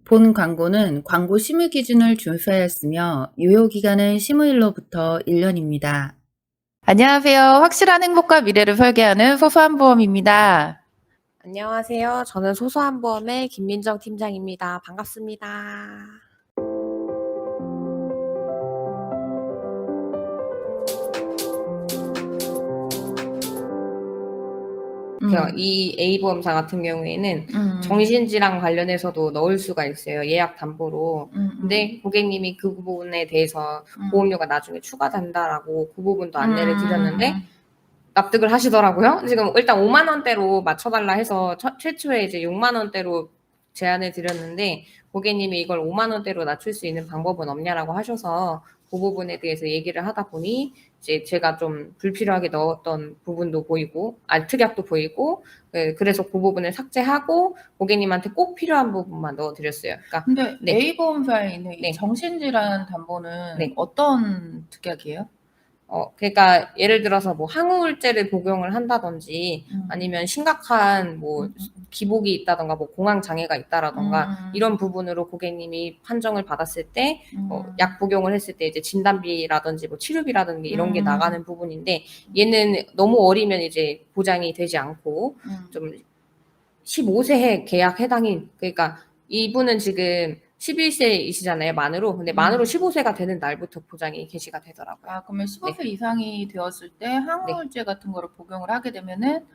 본 광고는 광고 심의 기준을 준수하였으며 유효 기간은 심의일로부터 1년입니다. 안녕하세요. 확실한 행복과 미래를 설계하는 소소한 보험입니다. 안녕하세요. 저는 소소한 보험의 김민정 팀장입니다. 반갑습니다. 이 A보험사 같은 경우에는 정신질환 관련해서도 넣을 수가 있어요. 예약 담보로. 근데 고객님이 그 부분에 대해서 보험료가 나중에 추가된다라고 그 부분도 안내를 드렸는데 납득을 하시더라고요. 지금 일단 5만 원대로 맞춰달라 해서 최초에 이제 6만 원대로 제안을 드렸는데 고객님이 이걸 5만 원대로 낮출 수 있는 방법은 없냐라고 하셔서 그 부분에 대해서 얘기를 하다 보니 이제 제가 좀 불필요하게 넣었던 부분도 보이고 특약도 보이고 그래서 그 부분을 삭제하고 고객님한테 꼭 필요한 부분만 넣어드렸어요. 그러니까 근데 네. A보험사에 있는 이 네. 정신질환 담보는 네. 어떤 특약이에요? 그러니까 예를 들어서 뭐 항우울제를 복용을 한다든지 아니면 심각한 뭐 기복이 있다던가 뭐 공황 장애가 있다라던가 이런 부분으로 고객님이 판정을 받았을 때 약 복용을 했을 때 이제 진단비라든지 뭐 치료비라든지 이런 게 나가는 부분인데 얘는 너무 어리면 이제 보장이 되지 않고 좀 15세 계약 해당이 그러니까 이분은 지금 11세이시잖아요, 만으로. 근데 만으로 15세가 되는 날부터 보장이 개시가 되더라고요. 아, 그러면 15세 네. 이상이 되었을 때 항우울제 같은 거를 복용을 하게 되면은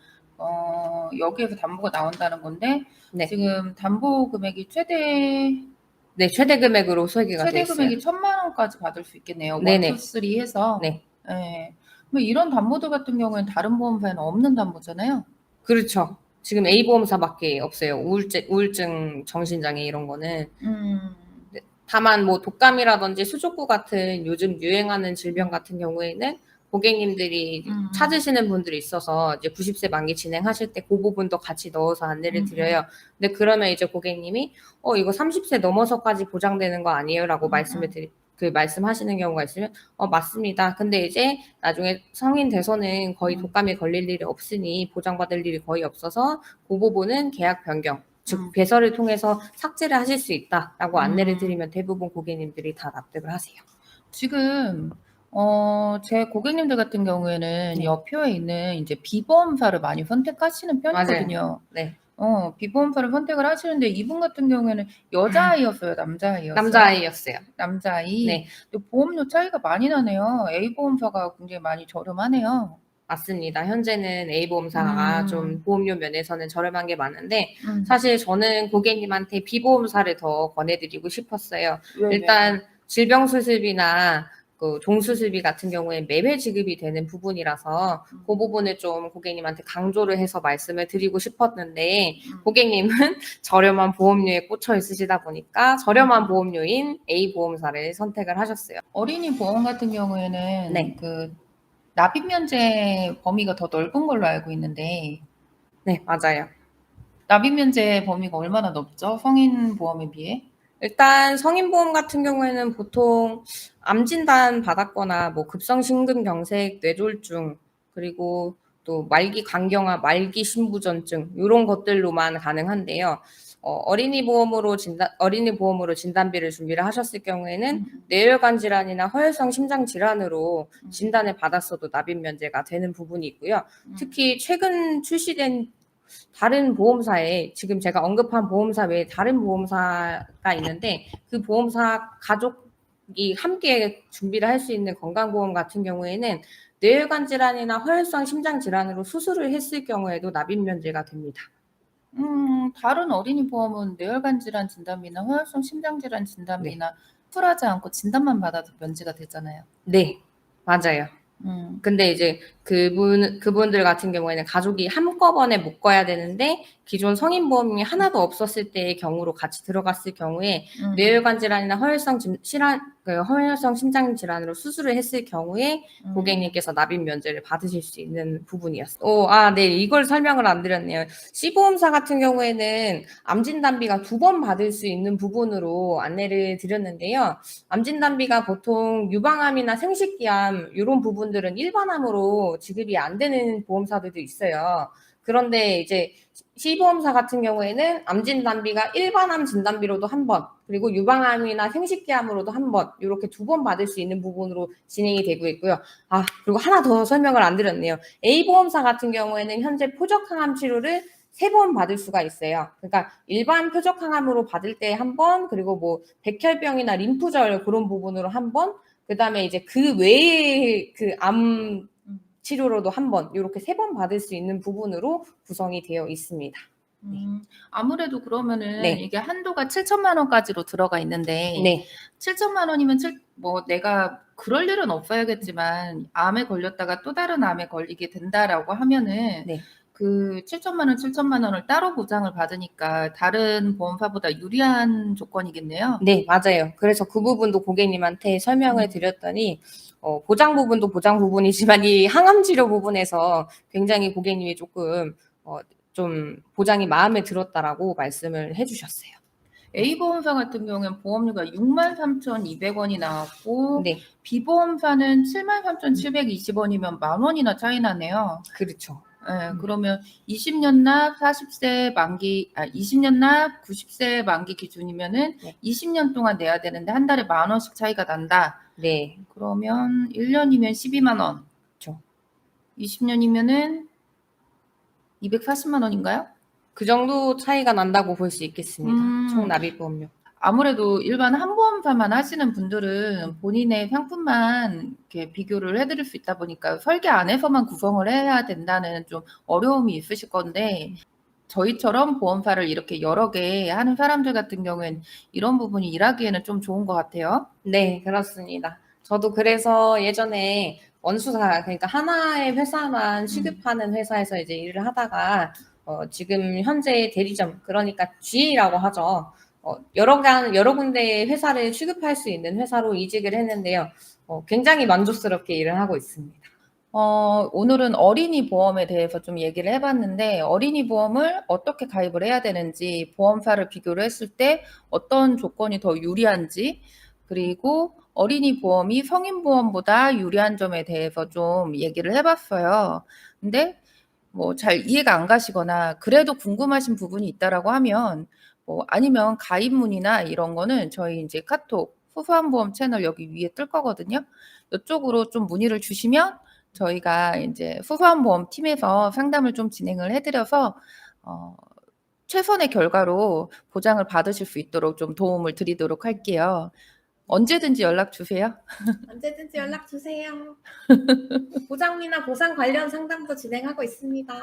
여기에서 담보가 나온다는 건데 네. 지금 담보 금액이 최대 금액으로 설계가 돼 최대 있어요. 금액이 1,000만 원까지 받을 수 있겠네요. 네네. 1, 2, 3 해서. 네. 예. 뭐 이런 담보들 같은 경우에는 다른 보험사에는 없는 담보잖아요. 그렇죠. 지금 A보험사밖에 없어요. 우울증, 정신장애 이런 거는. 네. 다만 뭐 독감이라든지 수족구 같은 요즘 유행하는 질병 같은 경우에는 고객님들이 찾으시는 분들이 있어서 이제 90세 만기 진행하실 때 그 부분도 같이 넣어서 안내를 드려요. 근데 그러면 이제 고객님이 이거 30세 넘어서까지 보장되는 거 아니에요?라고 말씀하시는 경우가 있으면 맞습니다. 근데 이제 나중에 성인 돼서는 거의 독감에 걸릴 일이 없으니 보장받을 일이 거의 없어서 그 부분은 계약 변경 즉 배설을 통해서 삭제를 하실 수 있다라고 안내를 드리면 대부분 고객님들이 다 납득을 하세요. 지금 제 고객님들 같은 경우에는 네. 여표에 있는 이제 B보험사를 많이 선택하시는 편이거든요. 맞아요. 네. B보험사를 선택을 하시는데 이분 같은 경우에는 여자아이였어요, 남자아이였어요? 남자아이였어요. 남자아이. 네. 근데 보험료 차이가 많이 나네요. A보험사가 굉장히 많이 저렴하네요. 맞습니다. 현재는 A보험사가 좀 보험료 면에서는 저렴한 게 많은데 사실 저는 고객님한테 B보험사를 더 권해드리고 싶었어요. 일단 질병 수술비나 그 종수술비 같은 경우에 매회 지급이 되는 부분이라서 그 부분을 좀 고객님한테 강조를 해서 말씀을 드리고 싶었는데 고객님은 저렴한 보험료에 꽂혀 있으시다 보니까 저렴한 보험료인 A보험사를 선택을 하셨어요. 어린이 보험 같은 경우에는 네. 그 납입 면제 범위가 더 넓은 걸로 알고 있는데 네, 맞아요. 납입 면제 범위가 얼마나 넓죠? 성인 보험에 비해? 일단 성인보험 같은 경우에는 보통 암 진단 받았거나 뭐 급성 심근경색, 뇌졸중 그리고 또 말기 간경화, 말기 신부전증 이런 것들로만 가능한데요. 어린이 보험으로 진단비를 준비를 하셨을 경우에는 뇌혈관 질환이나 허혈성 심장 질환으로 진단을 받았어도 납입 면제가 되는 부분이 있고요. 특히 최근 출시된 다른 보험사에 지금 제가 언급한 보험사 외에 다른 보험사가 있는데 그 보험사 가족이 함께 준비를 할 수 있는 건강보험 같은 경우에는 뇌혈관 질환이나 허혈성 심장 질환으로 수술을 했을 경우에도 납입 면제가 됩니다. 다른 어린이 보험은 뇌혈관 질환 진단비나 허혈성 심장 질환 진단비나 쿨하지 않고 진단만 받아도 면제가 되잖아요. 네, 맞아요. 근데 이제 그분들 같은 경우에는 가족이 한꺼번에 묶어야 되는데 기존 성인보험이 하나도 없었을 때의 경우로 같이 들어갔을 경우에 뇌혈관 질환이나 허혈성 심장 질환으로 수술을 했을 경우에 고객님께서 납입 면제를 받으실 수 있는 부분이었어요. 네, 이걸 설명을 안 드렸네요. C보험사 같은 경우에는 암 진단비가 2번 받을 수 있는 부분으로 안내를 드렸는데요. 암 진단비가 보통 유방암이나 생식기암 이런 부분들은 일반암으로 지급이 안 되는 보험사들도 있어요. 그런데 이제 시보험사 같은 경우에는 암 진단비가 일반 암 진단비로도 한 번, 그리고 유방암이나 생식기암으로도 한 번, 이렇게 2번 받을 수 있는 부분으로 진행이 되고 있고요. 그리고 하나 더 설명을 안 드렸네요. A보험사 같은 경우에는 현재 표적항암 치료를 3번 받을 수가 있어요. 그러니까 일반 표적항암으로 받을 때 한 번, 그리고 뭐 백혈병이나 림프절 그런 부분으로 한 번, 그다음에 이제 그 외에 그 암 치료로도 한 번, 이렇게 3번 받을 수 있는 부분으로 구성이 되어 있습니다. 아무래도 그러면은 네. 이게 한도가 7천만 원까지로 들어가 있는데 네. 7천만 원이면 뭐 내가 그럴 일은 없어야겠지만 암에 걸렸다가 또 다른 암에 걸리게 된다라고 하면은 네. 그 7천만 원을 따로 보장을 받으니까 다른 보험사보다 유리한 조건이겠네요. 네, 맞아요. 그래서 그 부분도 고객님한테 설명을 드렸더니 보장 부분도 보장 부분이지만 이 항암 치료 부분에서 굉장히 고객님이 조금 좀 보장이 마음에 들었다라고 말씀을 해주셨어요. A보험사 같은 경우에는 보험료가 63,200원이 나왔고 네, B보험사는 73,720원이면 만 원이나 차이 나네요. 그렇죠. 그러면 20년 납 40세 만기, 20년 납 90세 만기 기준이면은 네. 20년 동안 내야 되는데 한 달에 만 원씩 차이가 난다. 네, 그러면 1년이면 12만 원. 그렇죠. 20년이면은 240만 원인가요? 그 정도 차이가 난다고 볼 수 있겠습니다. 총 납입보험료. 아무래도 일반 항보험사만 하시는 분들은 본인의 상품만 이렇게 비교를 해드릴 수 있다 보니까 설계 안에서만 구성을 해야 된다는 좀 어려움이 있으실 건데 저희처럼 보험사를 이렇게 여러 개 하는 사람들 같은 경우에는 이런 부분이 일하기에는 좀 좋은 것 같아요. 네, 그렇습니다. 저도 그래서 예전에 원수사, 그러니까 하나의 회사만 취급하는 회사에서 이제 일을 하다가 지금 현재 대리점, 그러니까 GA라고 하죠. 여러 군데의 회사를 취급할 수 있는 회사로 이직을 했는데요. 굉장히 만족스럽게 일을 하고 있습니다. 오늘은 어린이 보험에 대해서 좀 얘기를 해봤는데 어린이 보험을 어떻게 가입을 해야 되는지 보험사를 비교를 했을 때 어떤 조건이 더 유리한지 그리고 어린이 보험이 성인 보험보다 유리한 점에 대해서 좀 얘기를 해봤어요. 근데 뭐 잘 이해가 안 가시거나 그래도 궁금하신 부분이 있다라고 하면 뭐 아니면 가입 문의나 이런 거는 저희 이제 카톡 소소한 보험 채널 여기 위에 뜰 거거든요. 이쪽으로 좀 문의를 주시면 저희가 이제 소소한 보험 팀에서 상담을 좀 진행을 해드려서 최선의 결과로 보장을 받으실 수 있도록 좀 도움을 드리도록 할게요. 언제든지 연락 주세요. 언제든지 연락 주세요. 보장이나 보상 관련 상담도 진행하고 있습니다.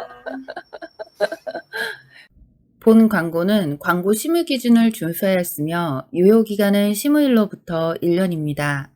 본 광고는 광고 심의 기준을 준수하였으며 유효 기간은 심의일로부터 1년입니다.